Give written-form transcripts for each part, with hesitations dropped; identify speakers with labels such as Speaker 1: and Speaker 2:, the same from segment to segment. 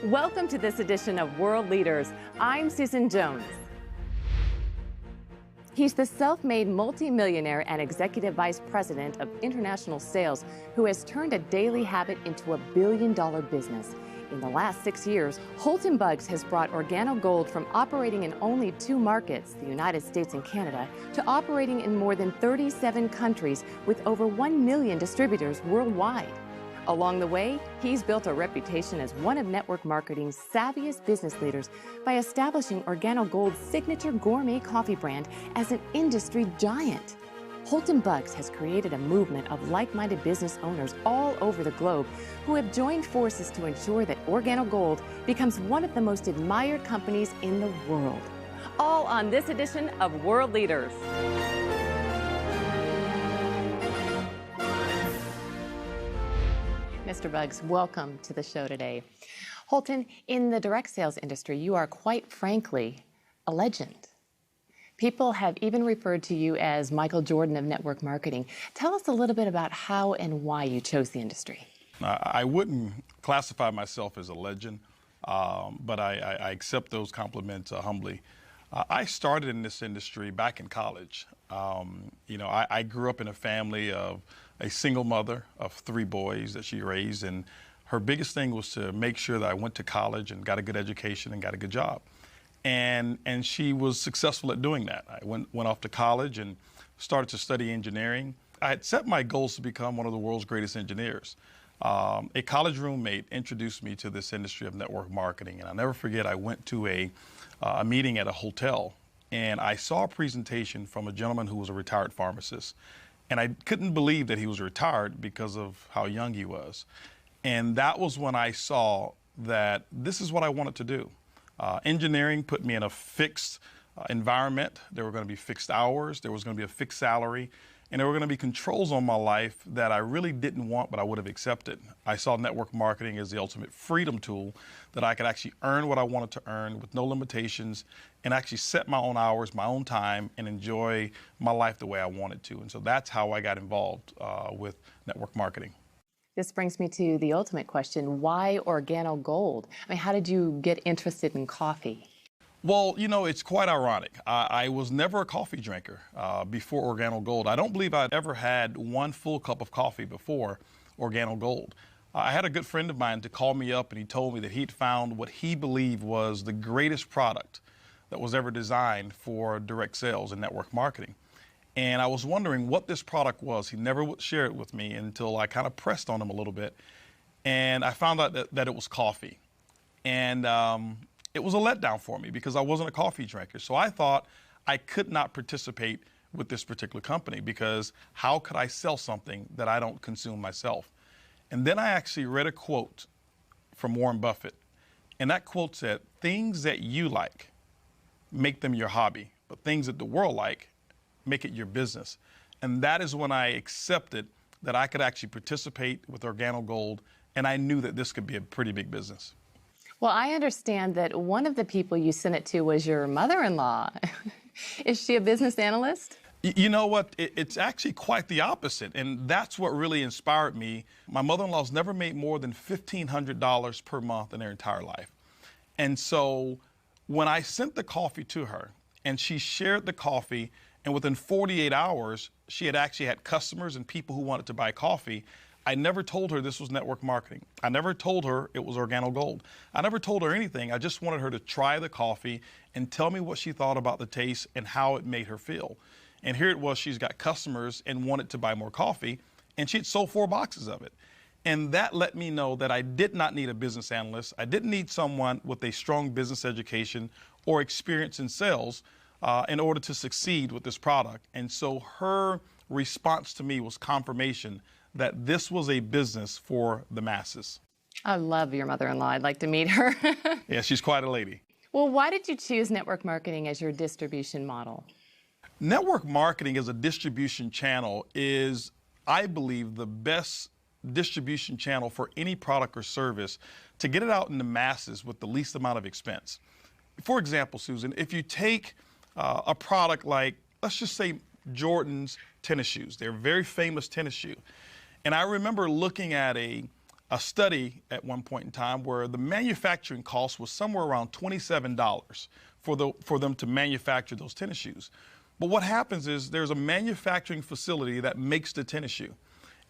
Speaker 1: Welcome to this edition of World Leaders. I'm Susan Jones. He's the self-made multimillionaire and executive vice president of international sales who has turned a daily habit into a billion-dollar business. In the last 6 years, Holton Buggs has brought Organo Gold from operating in only 2 markets, the United States and Canada, to operating in more than 37 countries with over 1 million distributors worldwide. Along the way, he's built a reputation as one of network marketing's savviest business leaders by establishing Organo Gold's signature gourmet coffee brand as an industry giant. Holton Buggs has created a movement of like-minded business owners all over the globe who have joined forces to ensure that Organo Gold becomes one of the most admired companies in the world. All on this edition of World Leaders. Mr. Buggs, welcome to the show today. Holton, in the direct sales industry, you are quite frankly a legend. People have even referred to you as Michael Jordan of network marketing. Tell us a little bit about how and why you chose the industry.
Speaker 2: I wouldn't classify myself as a legend, but I accept those compliments humbly. I started in this industry back in college. I grew up in a family of a single mother of 3 boys that she raised, and her biggest thing was to make sure that I went to college and got a good education and got a good job. And she was successful at doing that. I went off to college and started to study engineering. I had set my goals to become one of the world's greatest engineers. A college roommate introduced me to this industry of network marketing, and I'll never forget, I went to a meeting at a hotel, and I saw a presentation from a gentleman who was a retired pharmacist. And I couldn't believe that he was retired because of how young he was. And that was when I saw that this is what I wanted to do. Engineering put me in a fixed environment. There were going to be fixed hours. There was going to be a fixed salary. And there were going to be controls on my life that I really didn't want, but I would have accepted. I saw network marketing as the ultimate freedom tool that I could actually earn what I wanted to earn with no limitations and actually set my own hours, my own time, and enjoy my life the way I wanted to. And so that's how I got involved with network marketing.
Speaker 1: This brings me to the ultimate question. Why Organo Gold? I mean, how did you get interested in coffee?
Speaker 2: Well, it's quite ironic. I was never a coffee drinker before Organo Gold. I don't believe I'd ever had one full cup of coffee before Organo Gold. I had a good friend of mine to call me up, and he told me that he'd found what he believed was the greatest product that was ever designed for direct sales and network marketing. And I was wondering what this product was. He never would share it with me until I kind of pressed on him a little bit. And I found out that it was coffee. And it was a letdown for me because I wasn't a coffee drinker. So I thought I could not participate with this particular company because how could I sell something that I don't consume myself? And then I actually read a quote from Warren Buffett. And that quote said, "Things that you like, make them your hobby, but things that the world like, make it your business." And that is when I accepted that I could actually participate with Organo Gold, and I knew that this could be a pretty big business.
Speaker 1: Well, I understand that one of the people you sent it to was your mother-in-law. Is she a business analyst?
Speaker 2: You know what? It's actually quite the opposite, and that's what really inspired me. My mother-in-law's never made more than $1,500 per month in her entire life. And so when I sent the coffee to her, and she shared the coffee, and within 48 hours, she had actually had customers and people who wanted to buy coffee. I never told her this was network marketing. I never told her it was Organo Gold. I never told her anything. I just wanted her to try the coffee and tell me what she thought about the taste and how it made her feel. And here it was, she's got customers and wanted to buy more coffee, and she had sold 4 boxes of it. And that let me know that I did not need a business analyst. I didn't need someone with a strong business education or experience in sales in order to succeed with this product. And so her response to me was confirmation that this was a business for the masses.
Speaker 1: I love your mother-in-law. I'd like to meet her.
Speaker 2: Yeah, she's quite a lady.
Speaker 1: Well, why did you choose network marketing as your distribution model?
Speaker 2: Network marketing as a distribution channel is, I believe, the best distribution channel for any product or service to get it out in the masses with the least amount of expense. For example, Susan, if you take a product like, let's just say Jordan's tennis shoes. They're a very famous tennis shoe. And I remember looking at a a study at one point in time where the manufacturing cost was somewhere around $27 for them to manufacture those tennis shoes. But what happens is there's a manufacturing facility that makes the tennis shoe.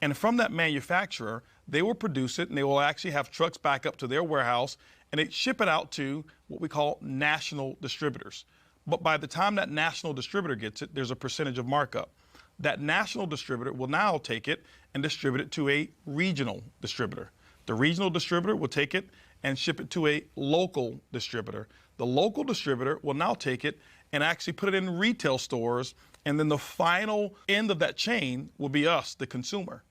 Speaker 2: And from that manufacturer, they will produce it and they will actually have trucks back up to their warehouse and they ship it out to what we call national distributors. But by the time that national distributor gets it, there's a percentage of markup. That national distributor will now take it and distribute it to a regional distributor. The regional distributor will take it and ship it to a local distributor. The local distributor will now take it and actually put it in retail stores, and then the final end of that chain will be us, the consumer.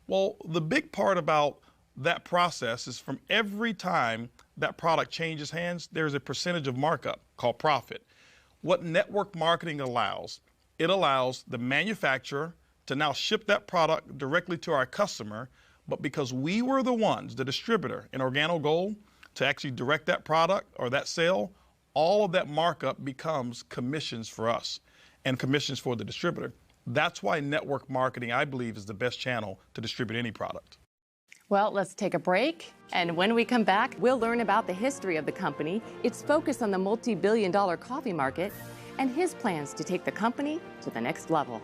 Speaker 2: Well, the big part about that process is from every time that product changes hands, there's a percentage of markup called profit. What network marketing allows, it allows the manufacturer to now ship that product directly to our customer, but because we were the ones, the distributor in Organo Gold, to actually direct that product or that sale, all of that markup becomes commissions for us and commissions for the distributor. That's why network marketing, I believe, is the best channel to distribute any product.
Speaker 1: Well, let's take a break. And when we come back, we'll learn about the history of the company, its focus on the multi-billion-dollar coffee market, and his plans to take the company to the next level.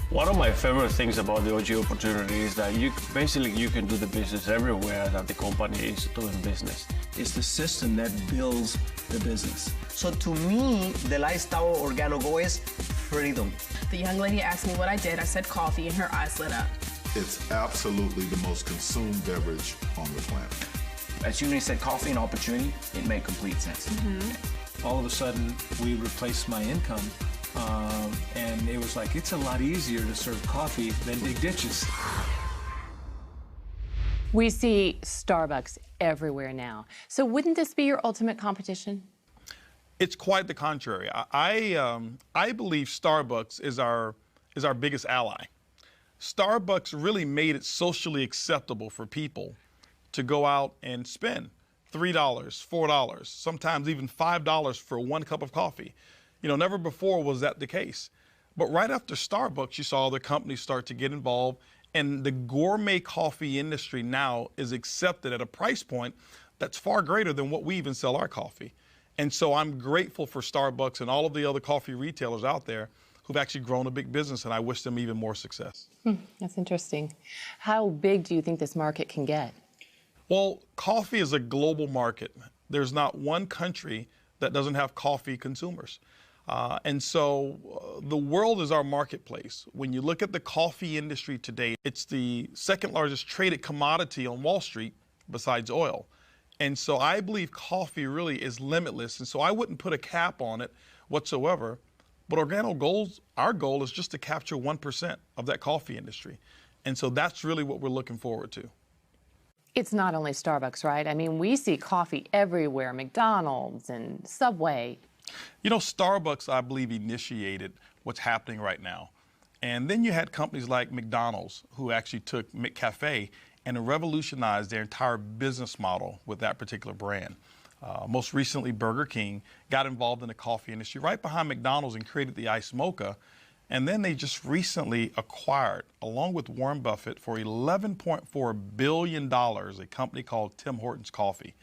Speaker 3: One of my favorite things about the OG opportunity is that you can do the business everywhere that the company is doing business.
Speaker 4: It's the system that builds the business. So to me, the lifestyle of Organo Go is freedom.
Speaker 5: The young lady asked me what I did. I said coffee, and her eyes lit up.
Speaker 6: It's absolutely the most consumed beverage on the planet.
Speaker 7: As soon as you said coffee and opportunity, it made complete sense.
Speaker 8: All of a sudden, we replaced my income. And it was like, it's a lot easier to serve coffee than dig ditches.
Speaker 1: We see Starbucks everywhere now. So wouldn't this be your ultimate competition?
Speaker 2: It's quite the contrary. I believe Starbucks is our biggest ally. Starbucks really made it socially acceptable for people to go out and spend $3, $4, sometimes even $5 for one cup of coffee. You know, never before was that the case. But right after Starbucks, you saw other companies start to get involved, and the gourmet coffee industry now is accepted at a price point that's far greater than what we even sell our coffee. And so I'm grateful for Starbucks and all of the other coffee retailers out there who've actually grown a big business, and I wish them even more success.
Speaker 1: That's interesting. How big do you think this market can get?
Speaker 2: Well, coffee is a global market. There's not one country that doesn't have coffee consumers. And so the world is our marketplace. When you look at the coffee industry today, it's the second largest traded commodity on Wall Street besides oil. And so I believe coffee really is limitless. And so I wouldn't put a cap on it whatsoever. But Organo Gold's, our goal is just to capture 1% of that coffee industry. And so that's really what we're looking forward to.
Speaker 1: It's not only Starbucks, right? I mean, we see coffee everywhere, McDonald's and Subway.
Speaker 2: You know, Starbucks, I believe, initiated what's happening right now. And then you had companies like McDonald's who actually took McCafe and revolutionized their entire business model with that particular brand. Most recently, Burger King got involved in the coffee industry right behind McDonald's and created the Iced Mocha. And then they just recently acquired, along with Warren Buffett, for $11.4 billion, a company called Tim Hortons Coffee.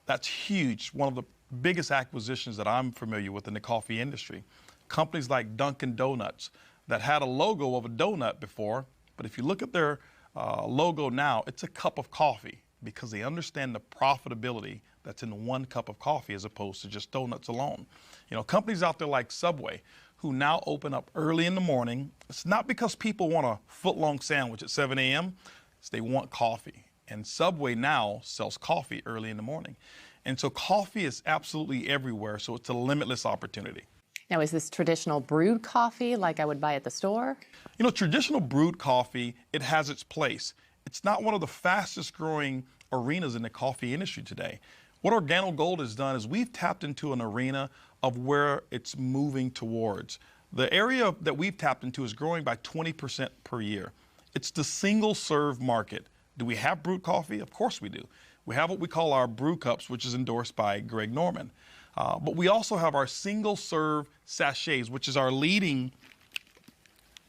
Speaker 2: That's huge, one of the biggest acquisitions that I'm familiar with in the coffee industry. Companies like Dunkin' Donuts that had a logo of a donut before, but if you look at their logo now, it's a cup of coffee because they understand the profitability that's in one cup of coffee as opposed to just donuts alone. You know, companies out there like Subway who now open up early in the morning. It's not because people want a foot-long sandwich at 7 a.m., it's they want coffee. And Subway now sells coffee early in the morning. And so coffee is absolutely everywhere, so it's a limitless opportunity.
Speaker 1: Now, is this traditional brewed coffee like I would buy at the store?
Speaker 2: You know, traditional brewed coffee, it has its place. It's not one of the fastest growing arenas in the coffee industry today. What Organo Gold has done is we've tapped into an arena of where it's moving towards. The area that we've tapped into is growing by 20% per year. It's the single serve market. Do we have brewed coffee? Of course we do. We have what we call our brew cups, which is endorsed by Greg Norman. But we also have our single serve sachets, which is our leading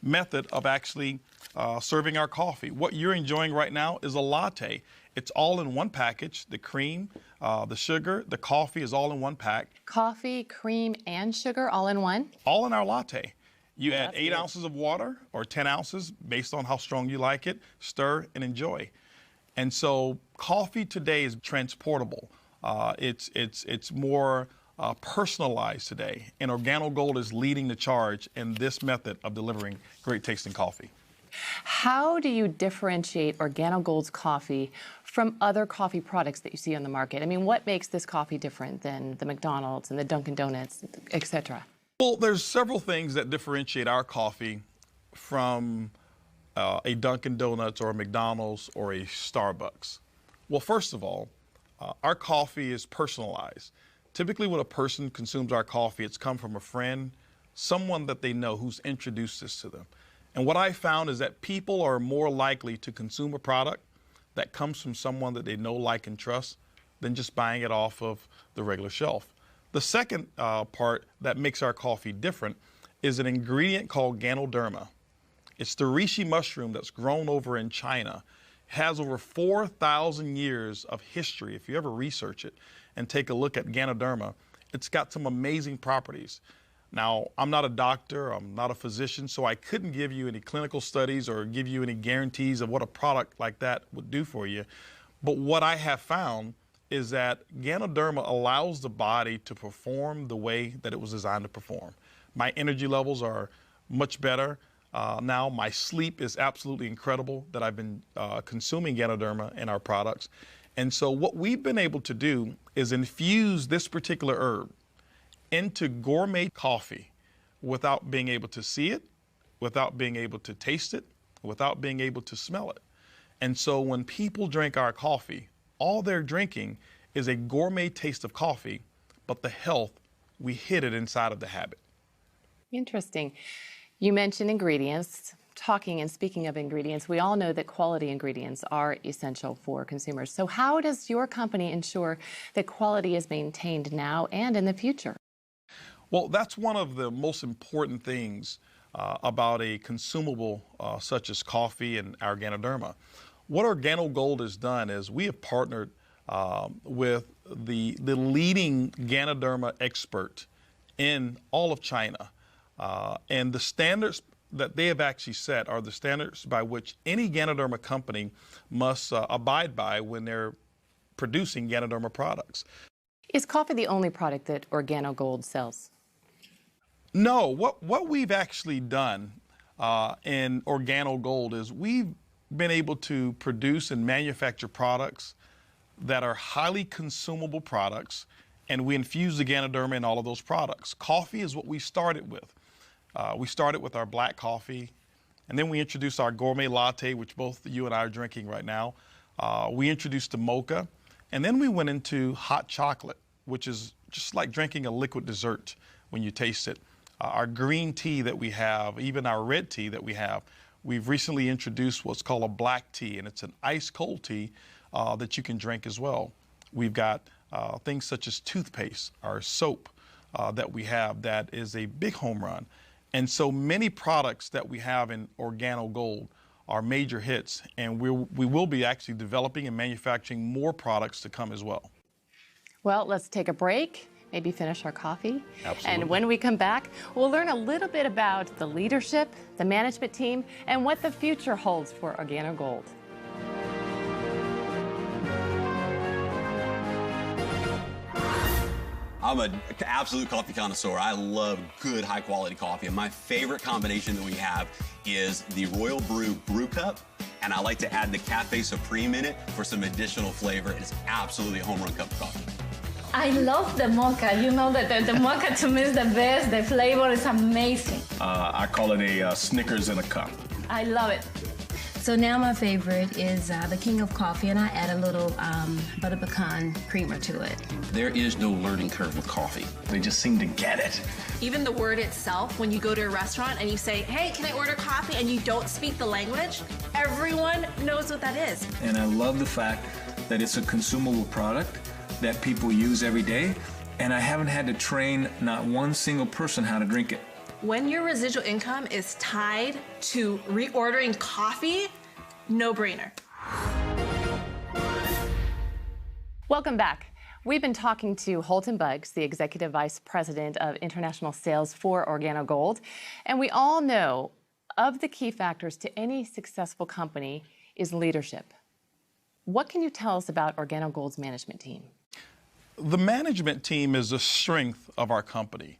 Speaker 2: method of actually serving our coffee. What you're enjoying right now is a latte. It's all in one package. The cream, the sugar, the coffee is all in one pack.
Speaker 1: Coffee, cream, and sugar all in one?
Speaker 2: All in our latte. You add 8 ounces of water or 10 ounces based on how strong you like it, stir and enjoy. And so coffee today is transportable. It's more personalized today, and Organo Gold is leading the charge in this method of delivering great tasting coffee.
Speaker 1: How do you differentiate Organo Gold's coffee from other coffee products that you see on the market? I mean, what makes this coffee different than the McDonald's and the Dunkin' Donuts, etc.?
Speaker 2: Well, there's several things that differentiate our coffee from a Dunkin' Donuts or a McDonald's or a Starbucks. Well, first of all, our coffee is personalized. Typically when a person consumes our coffee, it's come from a friend, someone that they know who's introduced this to them. And what I found is that people are more likely to consume a product that comes from someone that they know, like, and trust than just buying it off of the regular shelf. The second part that makes our coffee different is an ingredient called Ganoderma. It's the reishi mushroom that's grown over in China. It has over 4,000 years of history. If you ever research it and take a look at Ganoderma, it's got some amazing properties. Now, I'm not a doctor, I'm not a physician, so I couldn't give you any clinical studies or give you any guarantees of what a product like that would do for you. But what I have found is that Ganoderma allows the body to perform the way that it was designed to perform. My energy levels are much better now. My sleep is absolutely incredible that I've been consuming Ganoderma in our products. And so what we've been able to do is infuse this particular herb into gourmet coffee without being able to see it, without being able to taste it, without being able to smell it. And so when people drink our coffee, all they're drinking is a gourmet taste of coffee, but the health, we hid it inside of the habit.
Speaker 1: Interesting. You mentioned ingredients. Talking and speaking of ingredients, we all know that quality ingredients are essential for consumers. So how does your company ensure that quality is maintained now and in the future?
Speaker 2: Well, that's one of the most important things about a consumable such as coffee and our Ganoderma. What Organo Gold has done is we have partnered with the leading Ganoderma expert in all of China. And the standards that they have actually set are the standards by which any Ganoderma company must abide by when they're producing Ganoderma products.
Speaker 1: Is coffee the only product that Organo Gold sells?
Speaker 2: No, what we've actually done in Organo Gold is we've been able to produce and manufacture products that are highly consumable products, and we infuse the Ganoderma in all of those products. Coffee is what we started with. We started with our black coffee, and then we introduced our gourmet latte, which both you and I are drinking right now. We introduced the mocha, and then we went into hot chocolate, which is just like drinking a liquid dessert when you taste it. Our green tea that we have, even our red tea that we have, we've recently introduced what's called a black tea, and it's an ice cold tea that you can drink as well. We've got things such as toothpaste, our soap that we have that is a big home run. And so many products that we have in Organo Gold are major hits, and we will be actually developing and manufacturing more products to come as well.
Speaker 1: Well, let's take a break, maybe finish our coffee.
Speaker 2: Absolutely.
Speaker 1: And when we come back, we'll learn a little bit about the leadership, the management team, and what the future holds for Organo Gold.
Speaker 9: I'm an absolute coffee connoisseur. I love good, high-quality coffee, and my favorite combination that we have is the Royal Brew Cup, and I like to add the Cafe Supreme in it for some additional flavor. It's absolutely a home run cup of coffee.
Speaker 10: I love the mocha. You know that the mocha to me is the best. The flavor is amazing.
Speaker 3: I call it a Snickers in a cup.
Speaker 10: I love it.
Speaker 5: So now my favorite is the King of Coffee, and I add a little butter pecan creamer to it.
Speaker 7: There is no learning curve with coffee. They just seem to get it.
Speaker 11: Even the word itself, when you go to a restaurant and you say, hey, can I order coffee, and you don't speak the language, everyone knows what that is.
Speaker 8: And I love the fact that it's a consumable product that people use every day, and I haven't had to train not one single person how to drink it.
Speaker 11: When your residual income is tied to reordering coffee, no brainer.
Speaker 1: Welcome back. We've been talking to Holton Buggs, the Executive Vice President of International Sales for Organo Gold. And we all know of the key factors to any successful company is leadership. What can you tell us about Organo Gold's management team?
Speaker 2: The management team is the strength of our company.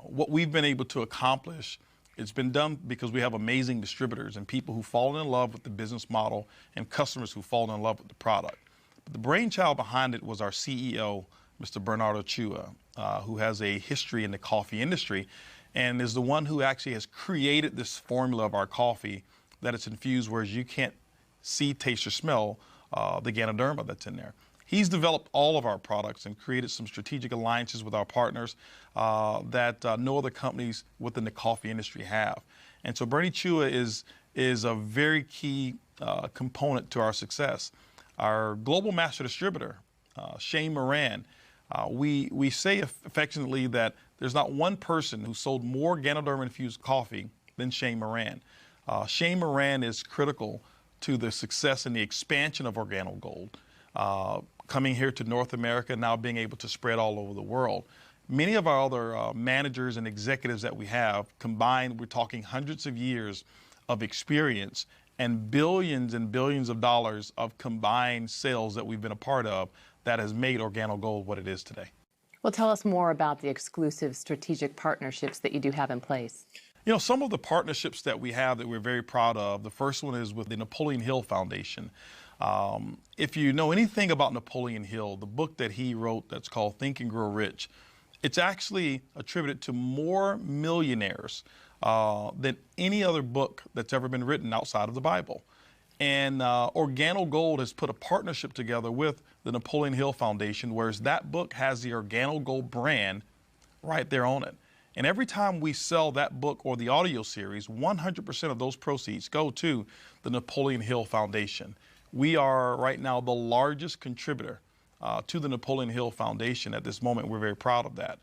Speaker 2: What we've been able to accomplish, it's been done because we have amazing distributors and people who fall in love with the business model and customers who fall in love with the product. But the brainchild behind it was our CEO, Mr. Bernardo Chua, who has a history in the coffee industry and is the one who actually has created this formula of our coffee that it's infused, whereas you can't see, taste, or smell the Ganoderma that's in there. He's developed all of our products and created some strategic alliances with our partners that no other companies within the coffee industry have. And so Bernie Chua is a very key component to our success. Our global master distributor, Shane Moran, we say affectionately that there's not one person who sold more Ganoderma-infused coffee than Shane Moran. Shane Moran is critical to the success and the expansion of Organo Gold, coming here to North America, now being able to spread all over the world. Many of our other managers and executives that we have combined, we're talking hundreds of years of experience and billions of dollars of combined sales that we've been a part of that has made Organo Gold what it is today.
Speaker 1: Well, tell us more about the exclusive strategic partnerships that you do have in place.
Speaker 2: You know, some of the partnerships that we have that we're very proud of, the first one is with the Napoleon Hill Foundation. If you know anything about Napoleon Hill, the book that he wrote that's called Think and Grow Rich, it's actually attributed to more millionaires than any other book that's ever been written outside of the Bible. And Organo Gold has put a partnership together with the Napoleon Hill Foundation, whereas that book has the Organo Gold brand right there on it. And every time we sell that book or the audio series, 100% of those proceeds go to the Napoleon Hill Foundation. We are right now the largest contributor to the Napoleon Hill Foundation at this moment. We're very proud of that.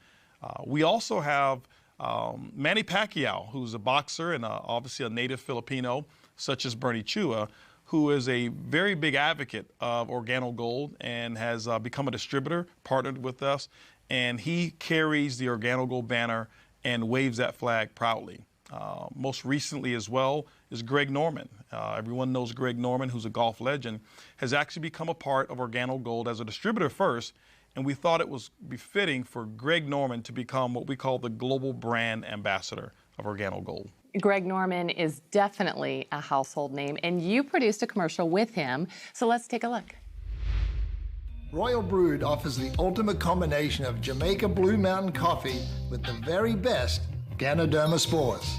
Speaker 2: We also have Manny Pacquiao, who's a boxer and obviously a native Filipino, such as Bernie Chua, who is a very big advocate of Organo Gold and has become a distributor, partnered with us, and he carries the Organo Gold banner and waves that flag proudly. Most recently as well is Greg Norman. Everyone knows Greg Norman, who's a golf legend, has actually become a part of Organo Gold as a distributor first, and we thought it was befitting for Greg Norman to become what we call the global brand ambassador of Organo Gold.
Speaker 1: Greg Norman is definitely a household name, and you produced a commercial with him, so let's take a look.
Speaker 12: Royal Brewed offers the ultimate combination of Jamaica Blue Mountain coffee with the very best Ganoderma spores.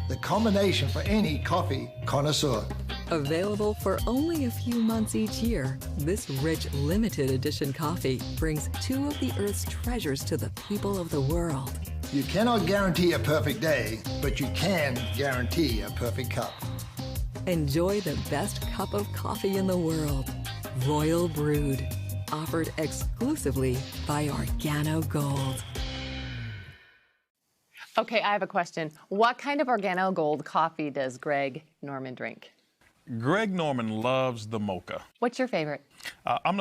Speaker 12: The combination for any coffee connoisseur.
Speaker 13: Available for only a few months each year, this rich limited edition coffee brings two of the Earth's treasures to the people of the world.
Speaker 12: You cannot guarantee a perfect day, but you can guarantee a perfect cup.
Speaker 13: Enjoy the best cup of coffee in the world. Royal Brewed. Offered exclusively by Organo Gold.
Speaker 1: Okay, I have a question. What kind of Organo Gold coffee does Greg Norman drink?
Speaker 2: Greg Norman loves the mocha.
Speaker 1: What's your favorite?
Speaker 2: I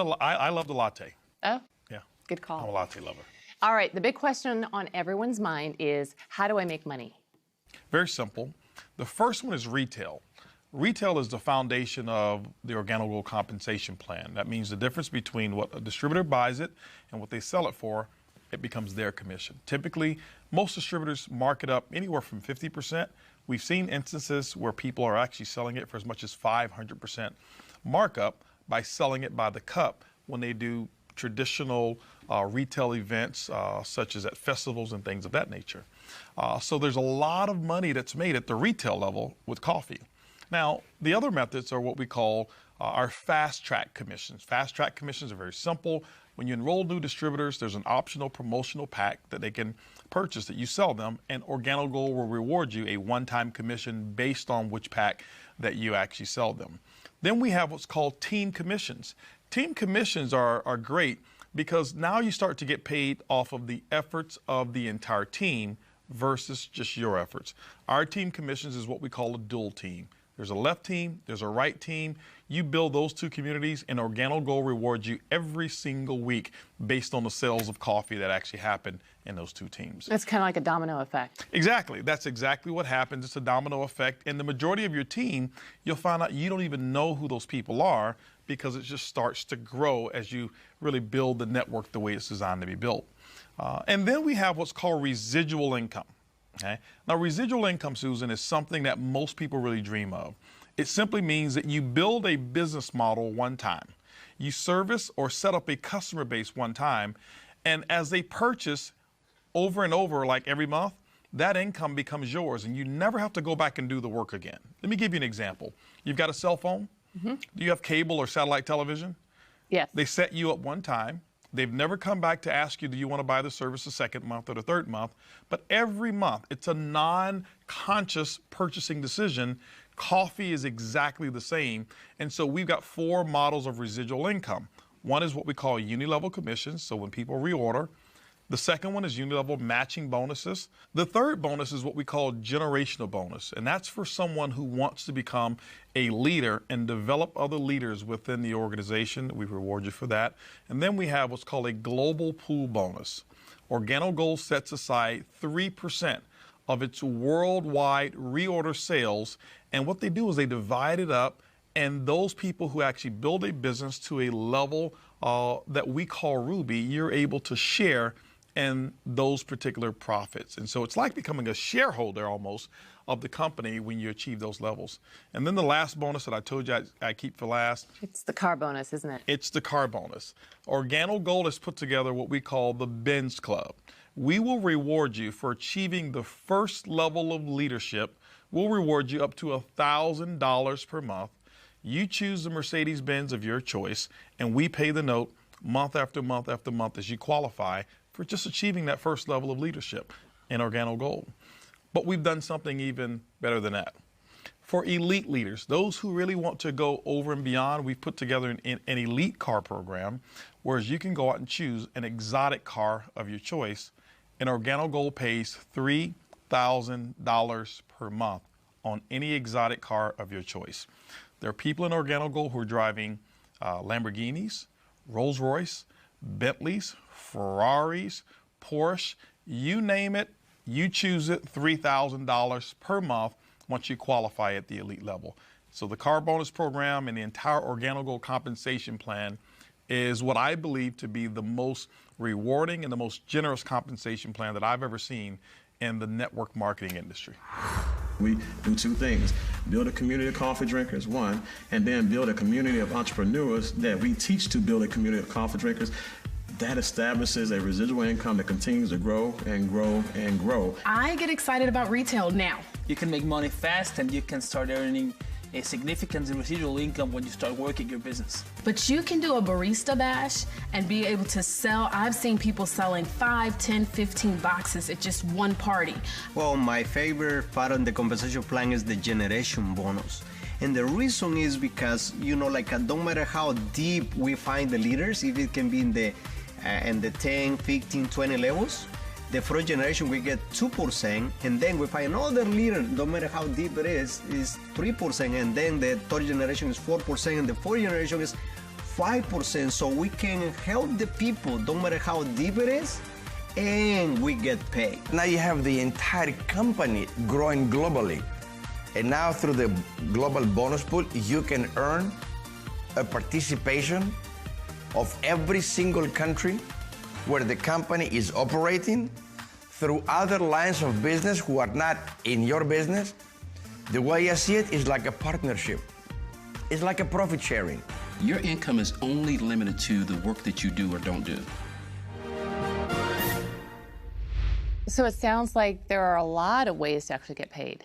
Speaker 2: love the latte.
Speaker 1: Oh,
Speaker 2: yeah,
Speaker 1: good call.
Speaker 2: I'm a latte lover.
Speaker 1: All right, the big question on everyone's mind is, how do I make money?
Speaker 2: Very simple. The first one is retail. Retail is the foundation of the Organo Gold compensation plan. That means the difference between what a distributor buys it and what they sell it for, it becomes their commission. Typically, most distributors mark it up anywhere from 50%. We've seen instances where people are actually selling it for as much as 500% markup by selling it by the cup when they do traditional retail events such as at festivals and things of that nature. So there's a lot of money that's made at the retail level with coffee. Now, the other methods are what we call our fast-track commissions. Fast-track commissions are very simple. When you enroll new distributors, there's an optional promotional pack that they can purchase that you sell them, and Organo Gold will reward you a one-time commission based on which pack that you actually sell them. Then we have what's called team commissions. Team commissions are great because now you start to get paid off of the efforts of the entire team versus just your efforts. Our team commissions is what we call a dual team. There's a left team, there's a right team. You build those two communities, and Organo Gold rewards you every single week based on the sales of coffee that actually happen in those two teams.
Speaker 1: It's kind of like a domino effect.
Speaker 2: Exactly. That's exactly what happens. It's a domino effect. And the majority of your team, you'll find out you don't even know who those people are because it just starts to grow as you really build the network the way it's designed to be built. And then we have what's called residual income. Okay? Now, residual income, Susan, is something that most people really dream of. It simply means that you build a business model one time. You service or set up a customer base one time, and as they purchase over and over, like every month, that income becomes yours, and you never have to go back and do the work again. Let me give you an example. You've got a cell phone. Do you have cable or satellite television?
Speaker 1: Yes.
Speaker 2: They set you up one time. They've never come back to ask you, do you want to buy the service the second month or the third month? But every month, it's a non-conscious purchasing decision. Coffee is exactly the same. And so we've got 4 models of residual income. One is what we call uni-level commissions, so when people reorder. The second one is uni-level matching bonuses. The third bonus is what we call generational bonus, and that's for someone who wants to become a leader and develop other leaders within the organization. We reward you for that. And then we have what's called a global pool bonus. Organo Gold sets aside 3% of its worldwide reorder sales, and what they do is they divide it up, and those people who actually build a business to a level that we call Ruby, you're able to share in those particular profits. And so it's like becoming a shareholder almost of the company when you achieve those levels. And then the last bonus that I told you I keep for last.
Speaker 1: It's the car bonus, isn't it?
Speaker 2: It's the car bonus. Organo Gold has put together what we call the Benz Club. We will reward you for achieving the first level of leadership. We'll reward you up to $1,000 per month. You choose the Mercedes-Benz of your choice, and we pay the note month after month after month as you qualify for just achieving that first level of leadership in Organo Gold. But we've done something even better than that. For elite leaders, those who really want to go over and beyond, we've put together an elite car program, whereas you can go out and choose an exotic car of your choice, and Organo Gold pays $3,000 per month on any exotic car of your choice. There are people in Organo Gold who are driving Lamborghinis, Rolls-Royce, Bentleys, Ferraris, Porsche, you name it, you choose it, $3,000 per month once you qualify at the elite level. So the car bonus program and the entire Organo Gold compensation plan is what I believe to be the most rewarding and the most generous compensation plan that I've ever seen in the network marketing industry.
Speaker 14: We do 2 things: build a community of coffee drinkers, one, and then build a community of entrepreneurs that we teach to build a community of coffee drinkers. That establishes a residual income that continues to grow and grow and grow.
Speaker 15: I get excited about retail now. You can make money fast and you can start earning a significant residual income when you start working your business. But you can do a barista bash and be able to sell. I've seen people selling 5, 10, 15 boxes at just one party.
Speaker 4: Well, my favorite part of the compensation plan is the generation bonus. And the reason is because, you know, like no matter how deep we find the leaders, if it can be in the 10, 15, 20 levels, the first generation we get 2%, and then we find another leader, no matter how deep it is 3%, and then the third generation is 4%, and the fourth generation is 5%. So we can help the people, no matter how deep it is, and we get paid.
Speaker 16: Now you have the entire company growing globally. And now through the global bonus pool, you can earn a participation of every single country where the company is operating through other lines of business who are not in your business. The way I see it is like a partnership. It's like a profit sharing.
Speaker 17: Your income is only limited to the work that you do or don't do.
Speaker 1: So it sounds like there are a lot of ways to actually get paid.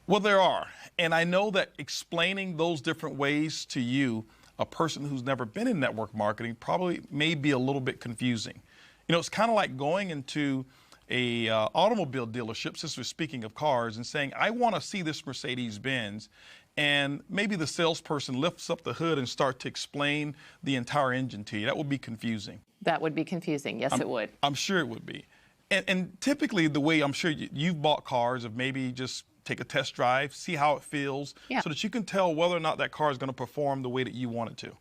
Speaker 2: Well, there are. And I know that explaining those different ways to you, a person who's never been in network marketing, probably may be a little bit confusing. You know, it's kind of like going into a automobile dealership, since we're speaking of cars, and saying, I want to see this Mercedes-Benz. And maybe the salesperson lifts up the hood and starts to explain the entire engine to you. That would be confusing.
Speaker 1: That would be confusing. Yes, it would.
Speaker 2: I'm sure it would be. And typically the way I'm sure you've bought cars of maybe just take a test drive, see how it feels, so that you can tell whether or not that car is going to perform the way that you want it to.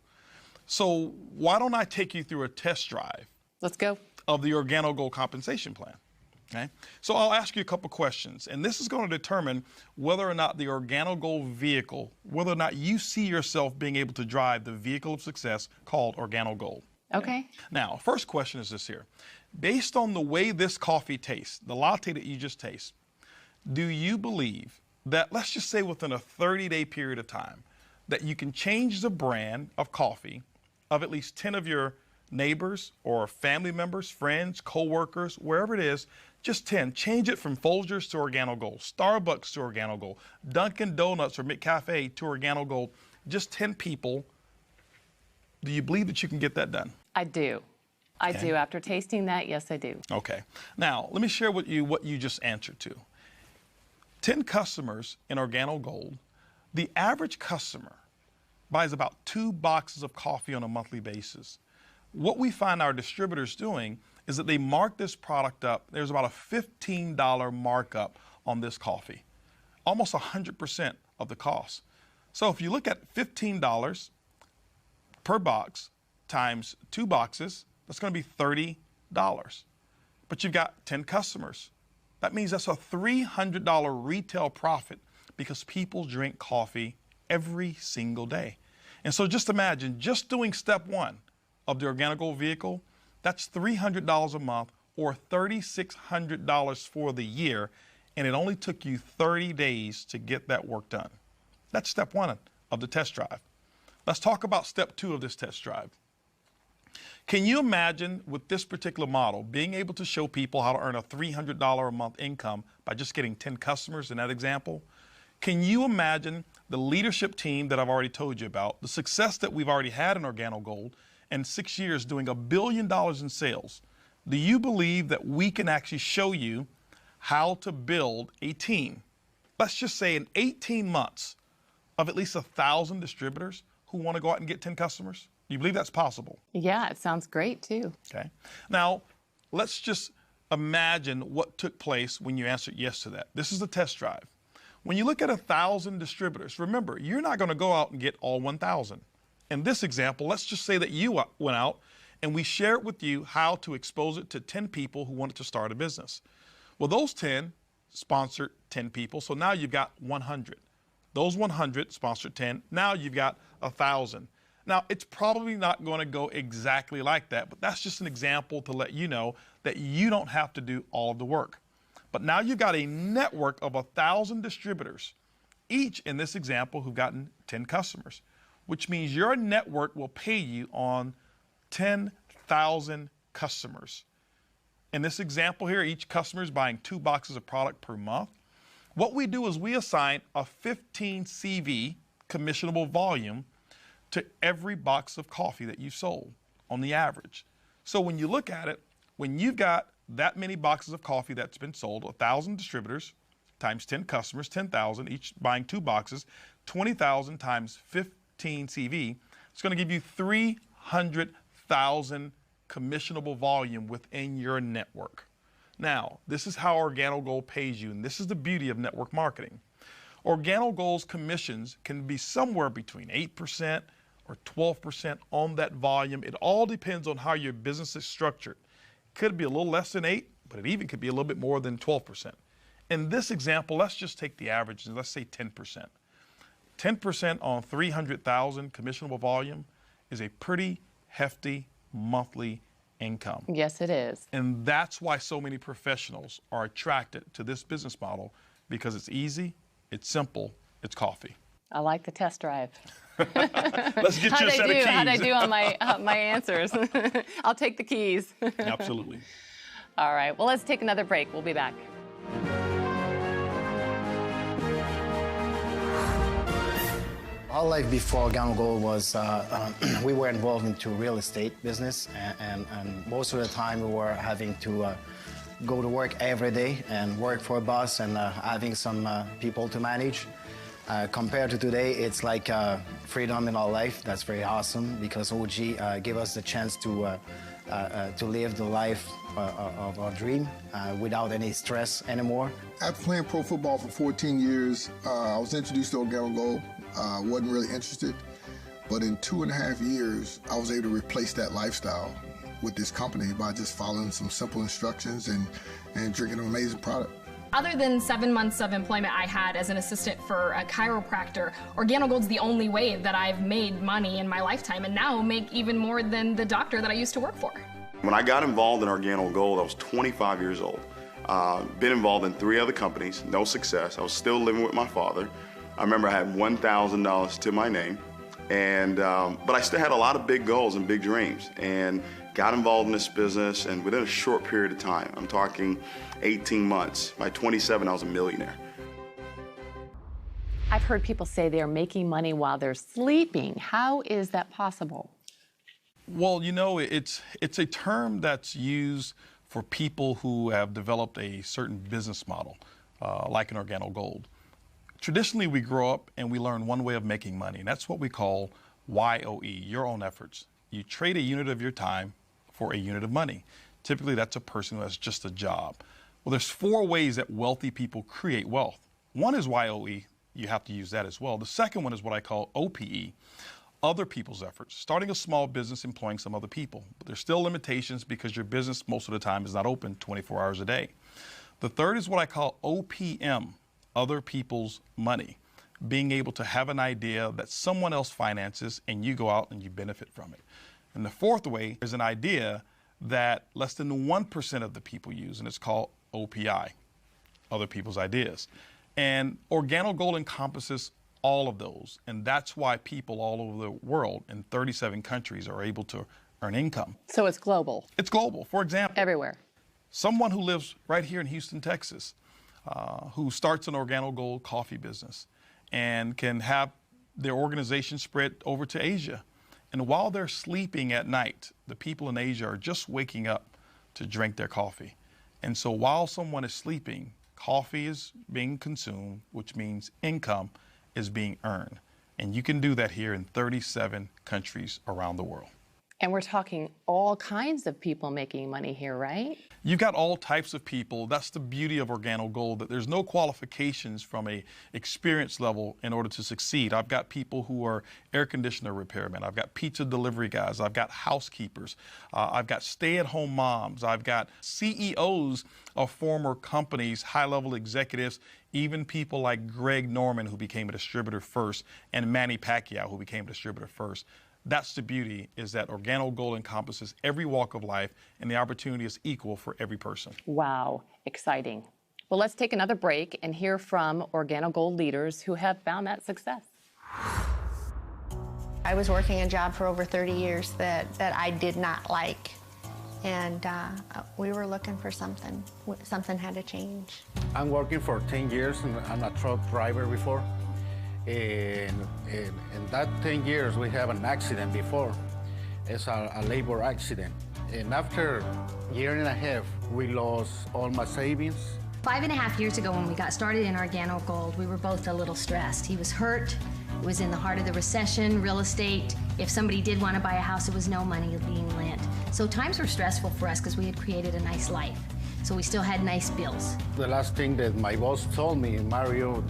Speaker 2: So why don't I take you through a test drive?
Speaker 1: Let's go.
Speaker 2: Of the Organo Gold compensation plan. Okay? So I'll ask you a couple questions, and this is going to determine whether or not the Organo Gold vehicle, whether or not you see yourself being able to drive the vehicle of success called Organo Gold.
Speaker 1: Okay.
Speaker 2: Now, first question is this here. Based on the way this coffee tastes, the latte that you just taste, do you believe that, let's just say within a 30-day period of time, that you can change the brand of coffee of at least 10 of your neighbors or family members, friends, co-workers, wherever it is, just 10. Change it from Folgers to Organo Gold, Starbucks to Organo Gold, Dunkin' Donuts or McCafe to Organo Gold. Just 10 people. Do you believe that you can get that done?
Speaker 1: I do. I do. After tasting that, yes, I do.
Speaker 2: Okay. Now, let me share with you what you just answered to. 10 customers in Organo Gold, the average customer buys about 2 boxes of coffee on a monthly basis. What we find our distributors doing is that they mark this product up. There's about a $15 markup on this coffee, almost 100% of the cost. So if you look at $15 per box times 2 boxes, that's going to be $30. But you've got 10 customers. That means that's a $300 retail profit because people drink coffee every single day. And so just imagine, just doing step 1 of the Organo Gold vehicle, that's $300 a month or $3,600 for the year, and it only took you 30 days to get that work done. That's step 1 of the test drive. Let's talk about step 2 of this test drive. Can you imagine with this particular model being able to show people how to earn a $300 a month income by just getting 10 customers in that example? Can you imagine the leadership team that I've already told you about, the success that we've already had in Organo Gold, and 6 years doing $1 billion in sales? Do you believe that we can actually show you how to build a team? Let's just say in 18 months of at least 1,000 distributors who want to go out and get 10 customers? Do you believe that's possible?
Speaker 1: Yeah, it sounds great too.
Speaker 2: Okay. Now, let's just imagine what took place when you answered yes to that. This is the test drive. When you look at 1,000 distributors, remember, you're not going to go out and get all 1,000. In this example, let's just say that you went out and we shared with you how to expose it to 10 people who wanted to start a business. Well, those 10 sponsored 10 people, so now you've got 100. Those 100 sponsored 10, now you've got 1,000. Now, it's probably not going to go exactly like that, but that's just an example to let you know that you don't have to do all of the work. But now you've got a network of 1,000 distributors, each in this example who've gotten 10 customers, which means your network will pay you on 10,000 customers. In this example here, each customer is buying 2 boxes of product per month. What we do is we assign a 15 CV commissionable volume to every box of coffee that you sold on the average. So when you look at it, when you've got that many boxes of coffee that's been sold, 1,000 distributors times 10 customers, 10,000, each buying 2 boxes, 20,000 times 15 CV, it's going to give you 300,000 commissionable volume within your network. Now, this is how Organo Gold pays you, and this is the beauty of network marketing. Organo Gold's commissions can be somewhere between 8% or 12% on that volume. It all depends on how your business is structured. It could be a little less than 8, but it even could be a little bit more than 12%. In this example, let's just take the average and let's say 10%. 10% on 300,000 commissionable volume is a pretty hefty monthly income.
Speaker 1: Yes, it is.
Speaker 2: And that's why so many professionals are attracted to this business model, because it's easy, it's simple, it's coffee.
Speaker 1: I like the test drive.
Speaker 2: Let's get you a set of keys.
Speaker 1: How'd I do on my answers? I'll take the keys.
Speaker 2: Absolutely.
Speaker 1: All right, well, let's take another break. We'll be back.
Speaker 18: Our life before Organo Gold was, we were involved into real estate business, and most of the time we were having to go to work every day and work for a boss and having some people to manage. Compared to today, it's like freedom in our life. That's very awesome because OG gave us the chance to live the life of a dream without any stress anymore.
Speaker 19: After playing pro football for 14 years, I was introduced to Organo Gold. Wasn't really interested, but in 2.5 years, I was able to replace that lifestyle with this company by just following some simple instructions and drinking an amazing product.
Speaker 20: Other than 7 months of employment I had as an assistant for a chiropractor, Organo Gold's the only way that I've made money in my lifetime, and now make even more than the doctor that I used to work for.
Speaker 21: When I got involved in Organo Gold, I was 25 years old. Been involved in 3 other companies, no success. I was still living with my father. I remember I had $1,000 to my name, and but I still had a lot of big goals and big dreams, and got involved in this business, and within a short period of time, I'm talking 18 months, by 27 I was a millionaire.
Speaker 1: I've heard people say they're making money while they're sleeping. How is that possible?
Speaker 2: Well, you know, it's a term that's used for people who have developed a certain business model, like an Organo Gold. Traditionally, we grow up and we learn one way of making money, and that's what we call YOE, your own efforts. You trade a unit of your time for a unit of money. Typically, that's a person who has just a job. Well, there's 4 ways that wealthy people create wealth. One is YOE. You have to use that as well. The second one is what I call OPE, other people's efforts. Starting a small business, employing some other people. But there's still limitations because your business most of the time is not open 24 hours a day. The third is what I call OPM, other people's money. Being able to have an idea that someone else finances and you go out and you benefit from it. And the fourth way is an idea that less than 1% of the people use, and it's called OPI, other people's ideas. And Organo Gold encompasses all of those, and that's why people all over the world in 37 countries are able to earn income.
Speaker 1: So it's global?
Speaker 2: It's global. For example,
Speaker 1: everywhere.
Speaker 2: Someone who lives right here in Houston, Texas, who starts an Organo Gold coffee business and can have their organization spread over to Asia. And while they're sleeping at night, the people in Asia are just waking up to drink their coffee. And so while someone is sleeping, coffee is being consumed, which means income is being earned. And you can do that here in 37 countries around the world.
Speaker 1: And we're talking all kinds of people making money here, right?
Speaker 2: You've got all types of people. That's the beauty of Organo Gold, that there's no qualifications from a experience level in order to succeed. I've got people who are air conditioner repairmen. I've got pizza delivery guys. I've got housekeepers. I've got stay-at-home moms. I've got CEOs of former companies, high-level executives, even people like Greg Norman, who became a distributor first, and Manny Pacquiao, who became a distributor first. That's the beauty, is that Organo Gold encompasses every walk of life, and the opportunity is equal for every person.
Speaker 1: Wow, exciting. Well, let's take another break and hear from Organo Gold leaders who have found that success.
Speaker 22: I was working a job for over 30 years that I did not like, and we were looking for something. Something had to change.
Speaker 18: I'm working for 10 years, and I'm a truck driver before. In that 10 years, we have an accident before. It's a labor accident. And after a year and a half, we lost all my savings.
Speaker 5: 5.5 years ago when we got started in Organo Gold, we were both a little stressed. He was hurt, it was in the heart of the recession, real estate. If somebody did want to buy a house, it was no money being lent. So times were stressful for us because we had created a nice life. So we still had nice bills.
Speaker 18: The last thing that my boss told me, Mario,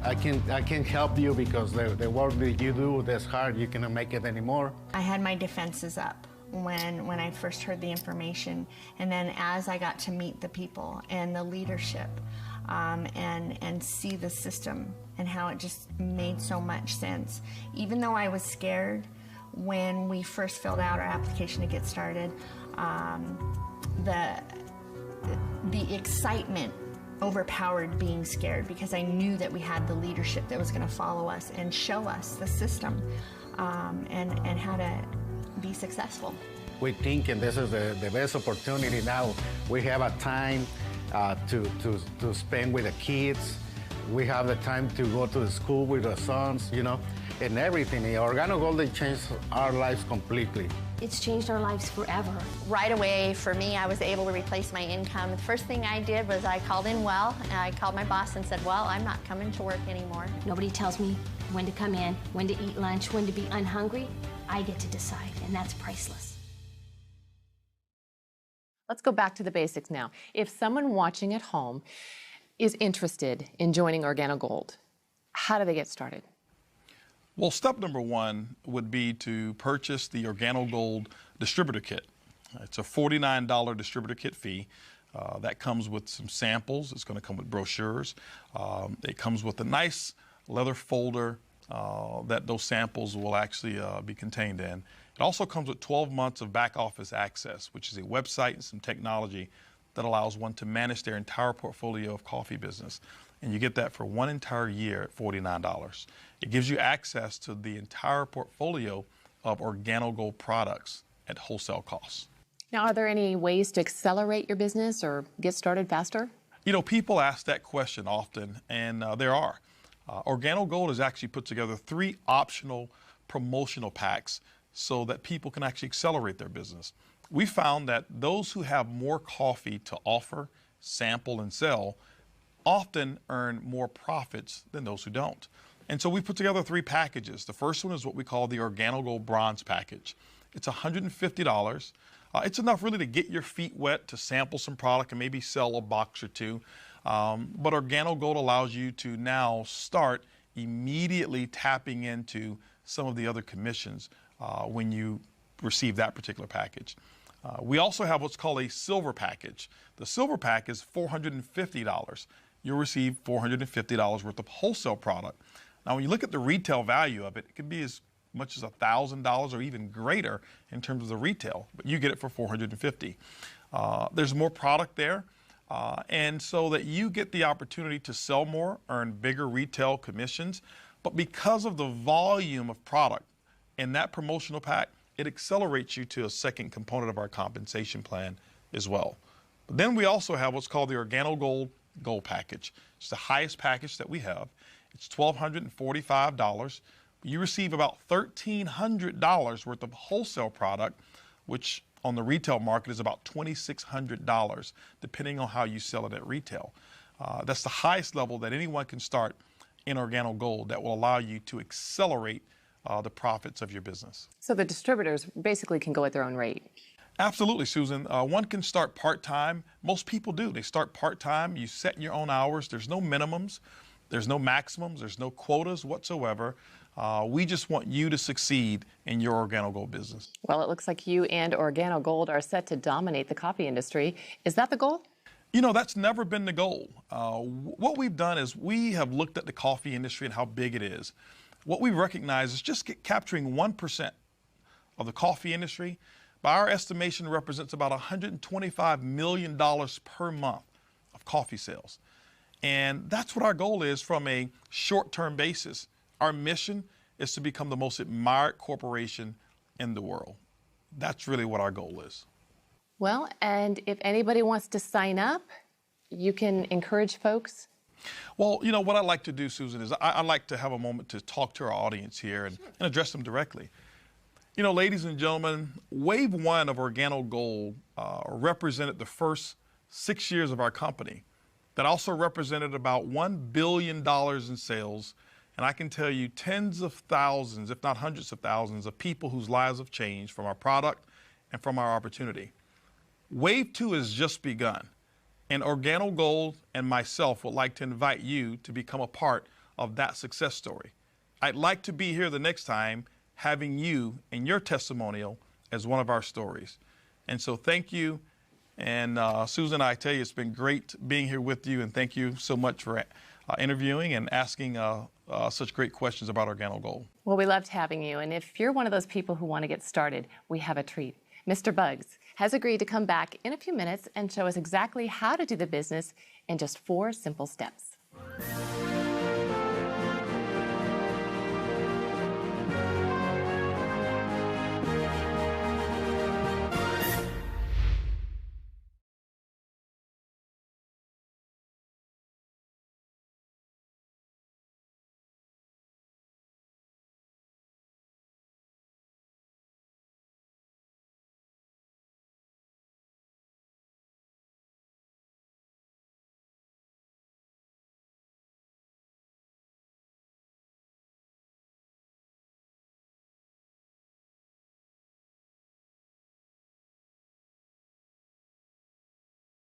Speaker 18: I can help you because the work that you do that's hard, you cannot make it anymore.
Speaker 22: I had my defenses up when I first heard the information, and then as I got to meet the people and the leadership and see the system and how it just made so much sense. Even though I was scared when we first filled out our application to get started, the excitement overpowered being scared because I knew that we had the leadership that was going to follow us and show us the system and how to be successful.
Speaker 18: We think, and this is the best opportunity now, we have a time to spend with the kids. We have the time to go to the school with the sons, and everything. Organo Gold changed our lives completely.
Speaker 5: It's changed our lives forever.
Speaker 22: Right away, for me, I was able to replace my income. The first thing I did was I called in well, and I called my boss and said, well, I'm not coming to work anymore.
Speaker 5: Nobody tells me when to come in, when to eat lunch, when to be unhungry. I get to decide, and that's priceless.
Speaker 1: Let's go back to the basics now. If someone watching at home is interested in joining Organo Gold, how do they get started?
Speaker 2: Well, step number one would be to purchase the Organo Gold distributor kit. It's a $49 distributor kit fee. That comes with some samples. It's going to come with brochures. It comes with a nice leather folder that those samples will actually be contained in. It also comes with 12 months of back office access, which is a website and some technology that allows one to manage their entire portfolio of coffee business. And you get that for one entire year at $49. It gives you access to the entire portfolio of Organo Gold products at wholesale costs.
Speaker 1: Now, are there any ways to accelerate your business or get started faster?
Speaker 2: You know, people ask that question often, and there are. Organo Gold has actually put together 3 optional promotional packs so that people can actually accelerate their business. We found that those who have more coffee to offer, sample, and sell often earn more profits than those who don't. And so we put together 3 packages. The first one is what we call the Organo Gold Bronze package. It's $150. It's enough really to get your feet wet, to sample some product and maybe sell a box or 2. But Organo Gold allows you to now start immediately tapping into some of the other commissions when you receive that particular package. We also have what's called a silver package. The silver pack is $450. You'll receive $450 worth of wholesale product. Now, when you look at the retail value of it, it can be as much as $1,000 or even greater in terms of the retail, but you get it for $450. There's more product there, and so that you get the opportunity to sell more, earn bigger retail commissions, but because of the volume of product in that promotional pack, it accelerates you to a second component of our compensation plan as well. But then we also have what's called the Organo Gold package. It's the highest package that we have. It's $1,245. You receive about $1,300 worth of wholesale product, which on the retail market is about $2,600, depending on how you sell it at retail. That's the highest level that anyone can start in Organo Gold that will allow you to accelerate the profits of your business.
Speaker 1: So the distributors basically can go at their own rate.
Speaker 2: Absolutely, Susan. One can start part-time. Most people do. They start part-time. You set your own hours. There's no minimums. There's no maximums. There's no quotas whatsoever. We just want you to succeed in your Organo Gold business.
Speaker 1: Well, it looks like you and Organo Gold are set to dominate the coffee industry. Is that the goal?
Speaker 2: You know, that's never been the goal. What we've done is we have looked at the coffee industry and how big it is. What we recognize is just capturing 1% of the coffee industry, by our estimation, represents about $125 million per month of coffee sales. And that's what our goal is from a short-term basis. Our mission is to become the most admired corporation in the world. That's really what our goal is.
Speaker 1: Well, and if anybody wants to sign up, you can encourage folks.
Speaker 2: Well, you know, what I like to do, Susan, is I like to have a moment to talk to our audience here and address them directly. You know, ladies and gentlemen, Wave 1 of Organo Gold represented the first 6 years of our company. That also represented about $1 billion in sales. And I can tell you tens of thousands, if not hundreds of thousands, of people whose lives have changed from our product and from our opportunity. Wave 2 has just begun. And Organo Gold and myself would like to invite you to become a part of that success story. I'd like to be here the next time having you and your testimonial as one of our stories. And so thank you. And Susan, I tell you, it's been great being here with you. And thank you so much for interviewing and asking such great questions about Organo Gold.
Speaker 1: Well, we loved having you. And if you're one of those people who want to get started, we have a treat. Mr. Buggs has agreed to come back in a few minutes and show us exactly how to do the business in just 4 simple steps.